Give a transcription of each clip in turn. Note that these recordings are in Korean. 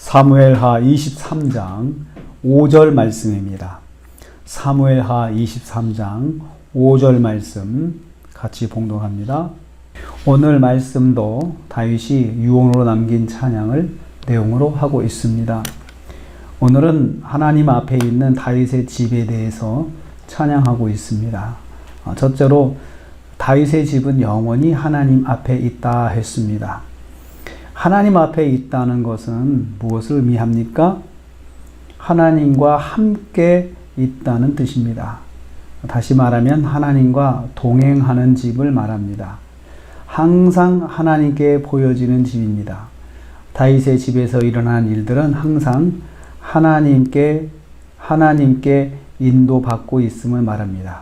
사무엘하 23장 5절 말씀입니다. 사무엘하 23장 5절 말씀 같이 봉독합니다. 오늘 말씀도 다윗이 유언으로 남긴 찬양을 내용으로 하고 있습니다. 오늘은 하나님 앞에 있는 다윗의 집에 대해서 찬양하고 있습니다. 첫째로 다윗의 집은 영원히 하나님 앞에 있다 했습니다. 하나님 앞에 있다는 것은 무엇을 의미합니까? 하나님과 함께 있다는 뜻입니다. 다시 말하면 하나님과 동행하는 집을 말합니다. 항상 하나님께 보여지는 집입니다. 다윗의 집에서 일어난 일들은 항상 하나님께 인도받고 있음을 말합니다.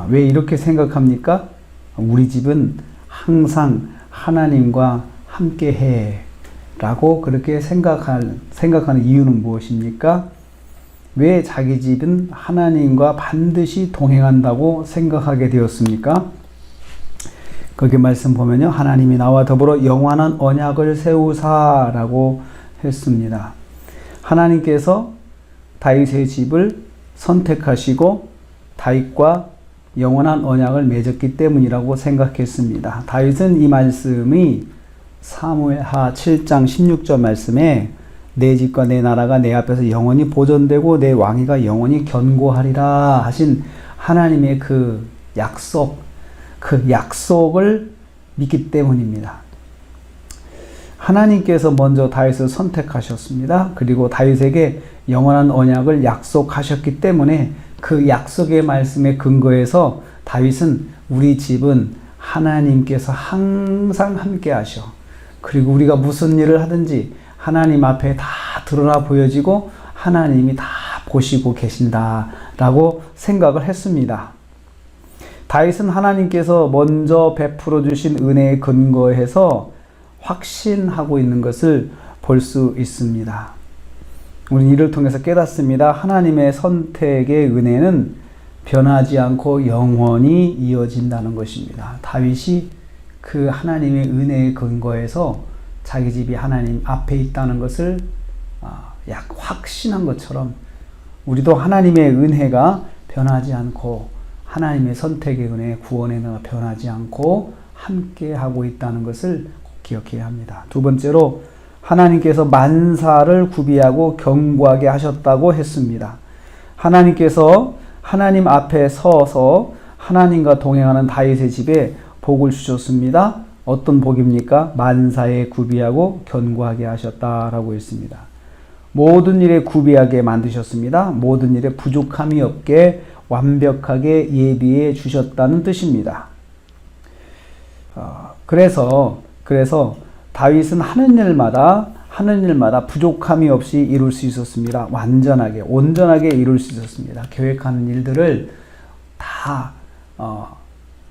왜 이렇게 생각합니까? 우리 집은 항상 하나님과 함께 해 라고 그렇게 생각하는 이유는 무엇입니까? 왜 자기 집은 하나님과 반드시 동행한다고 생각하게 되었습니까? 거기 말씀 보면요, 하나님이 나와 더불어 영원한 언약을 세우사 라고 했습니다. 하나님께서 다윗의 집을 선택하시고 다윗과 영원한 언약을 맺었기 때문이라고 생각했습니다. 다윗은 이 말씀이 사무엘하 7장 16절 말씀에 내 집과 내 나라가 내 앞에서 영원히 보존되고 내 왕위가 영원히 견고하리라 하신 하나님의 그 약속을 믿기 때문입니다. 하나님께서 먼저 다윗을 선택하셨습니다. 그리고 다윗에게 영원한 언약을 약속하셨기 때문에 그 약속의 말씀에 근거해서 다윗은 우리 집은 하나님께서 항상 함께 하셔. 그리고 우리가 무슨 일을 하든지 하나님 앞에 다 드러나 보여지고 하나님이 다 보시고 계신다라고 생각을 했습니다. 다윗은 하나님께서 먼저 베풀어 주신 은혜에 근거해서 확신하고 있는 것을 볼 수 있습니다. 우리는 이를 통해서 깨닫습니다. 하나님의 선택의 은혜는 변하지 않고 영원히 이어진다는 것입니다. 다윗이 그 하나님의 은혜에 근거해서 자기 집이 하나님 앞에 있다는 것을 약 확신한 것처럼 우리도 하나님의 은혜가 변하지 않고 하나님의 선택의 은혜, 구원의 은혜가 변하지 않고 함께하고 있다는 것을 기억해야 합니다. 두 번째로 하나님께서 만사를 구비하고 견고하게 하셨다고 했습니다. 하나님께서 하나님 앞에 서서 하나님과 동행하는 다윗의 집에 복을 주셨습니다. 어떤 복입니까? 만사에 구비하고 견고하게 하셨다라고 했습니다. 모든 일에 구비하게 만드셨습니다. 모든 일에 부족함이 없게 완벽하게 예비해 주셨다는 뜻입니다. 그래서 다윗은 하는 일마다 부족함이 없이 이룰 수 있었습니다. 완전하게, 온전하게 이룰 수 있었습니다. 계획하는 일들을 다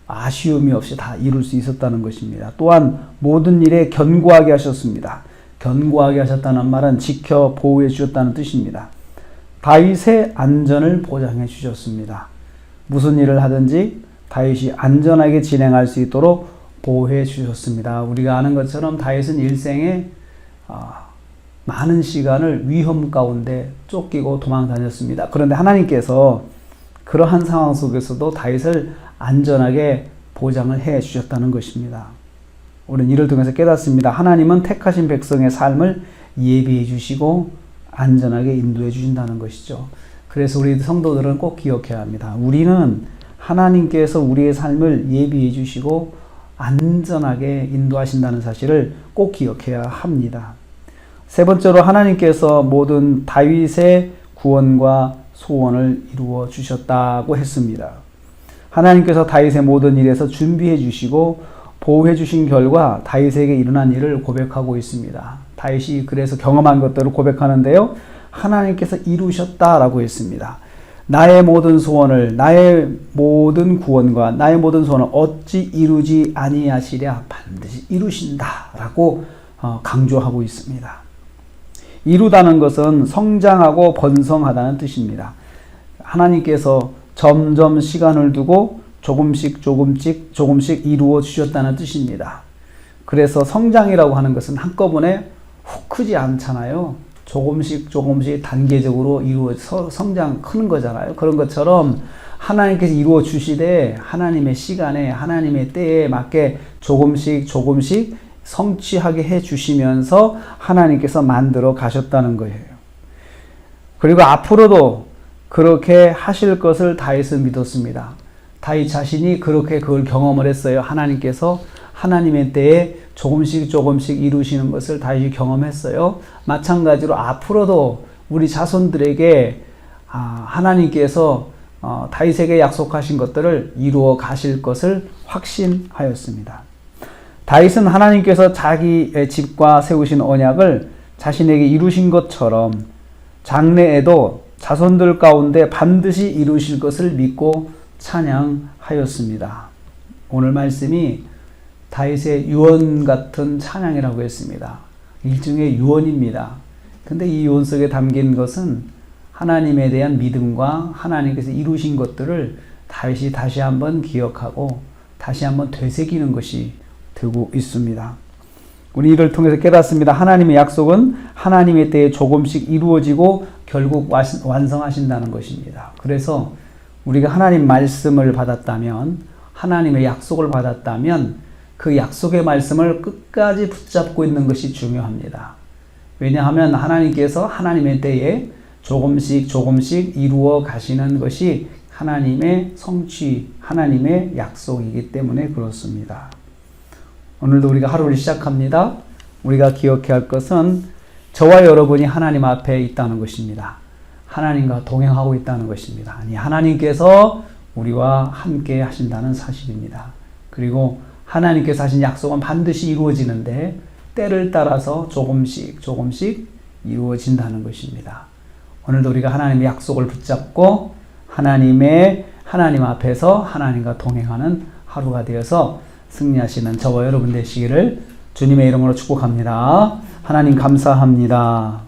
아쉬움이 없이 다 이룰 수 있었다는 것입니다. 또한 모든 일에 견고하게 하셨습니다. 견고하게 하셨다는 말은 지켜 보호해 주셨다는 뜻입니다. 다윗의 안전을 보장해 주셨습니다. 무슨 일을 하든지 다윗이 안전하게 진행할 수 있도록 보호해 주셨습니다. 우리가 아는 것처럼 다윗은 일생에 많은 시간을 위험 가운데 쫓기고 도망 다녔습니다. 그런데 하나님께서 그러한 상황 속에서도 다윗을 안전하게 보장을 해 주셨다는 것입니다. 우리는 이를 통해서 깨닫습니다. 하나님은 택하신 백성의 삶을 예비해 주시고 안전하게 인도해 주신다는 것이죠. 그래서 우리 성도들은 꼭 기억해야 합니다. 우리는 하나님께서 우리의 삶을 예비해 주시고 안전하게 인도하신다는 사실을 꼭 기억해야 합니다. 세 번째로 하나님께서 모든 다윗의 구원과 소원을 이루어 주셨다고 했습니다. 하나님께서 다윗의 모든 일에서 준비해 주시고 보호해 주신 결과 다윗에게 일어난 일을 고백하고 있습니다. 다윗이 그래서 경험한 것들을 고백하는데요. 하나님께서 이루셨다라고 했습니다. 나의 모든 소원을, 나의 모든 구원과 나의 모든 소원을 어찌 이루지 아니하시랴 반드시 이루신다라고 강조하고 있습니다. 이루다는 것은 성장하고 번성하다는 뜻입니다. 하나님께서 점점 시간을 두고 조금씩 이루어 주셨다는 뜻입니다. 그래서 성장이라고 하는 것은 한꺼번에 훅 크지 않잖아요. 조금씩 단계적으로 이루어져 성장 크는 거잖아요. 그런 것처럼 하나님께서 이루어 주시되 하나님의 시간에 하나님의 때에 맞게 조금씩 성취하게 해 주시면서 하나님께서 만들어 가셨다는 거예요. 그리고 앞으로도 그렇게 하실 것을 다윗은 믿었습니다. 다윗 자신이 그렇게 그걸 경험을 했어요. 하나님께서 하나님의 때에 조금씩 이루시는 것을 다윗이 경험했어요. 마찬가지로 앞으로도 우리 자손들에게 하나님께서 다윗에게 약속하신 것들을 이루어 가실 것을 확신하였습니다. 다윗은 하나님께서 자기의 집과 세우신 언약을 자신에게 이루신 것처럼 장래에도 자손들 가운데 반드시 이루실 것을 믿고 찬양하였습니다. 오늘 말씀이 다윗의 유언 같은 찬양이라고 했습니다. 일종의 유언입니다. 근데 이 유언 속에 담긴 것은 하나님에 대한 믿음과 하나님께서 이루신 것들을 다윗이 다시 한번 기억하고 다시 한번 되새기는 것이 되고 있습니다. 우리 이를 통해서 깨닫습니다. 하나님의 약속은 하나님의 때에 조금씩 이루어지고 결국 완성하신다는 것입니다. 그래서 우리가 하나님 말씀을 받았다면, 하나님의 약속을 받았다면 그 약속의 말씀을 끝까지 붙잡고 있는 것이 중요합니다. 왜냐하면 하나님께서 하나님의 때에 조금씩 이루어 가시는 것이 하나님의 성취, 하나님의 약속이기 때문에 그렇습니다. 오늘도 우리가 하루를 시작합니다. 우리가 기억해야 할 것은 저와 여러분이 하나님 앞에 있다는 것입니다. 하나님과 동행하고 있다는 것입니다. 아니, 하나님께서 우리와 함께 하신다는 사실입니다. 그리고 하나님께서 하신 약속은 반드시 이루어지는데 때를 따라서 조금씩 이루어진다는 것입니다. 오늘도 우리가 하나님의 약속을 붙잡고 하나님 앞에서 하나님과 동행하는 하루가 되어서 승리하시는 저와 여러분 되시기를 주님의 이름으로 축복합니다. 하나님 감사합니다.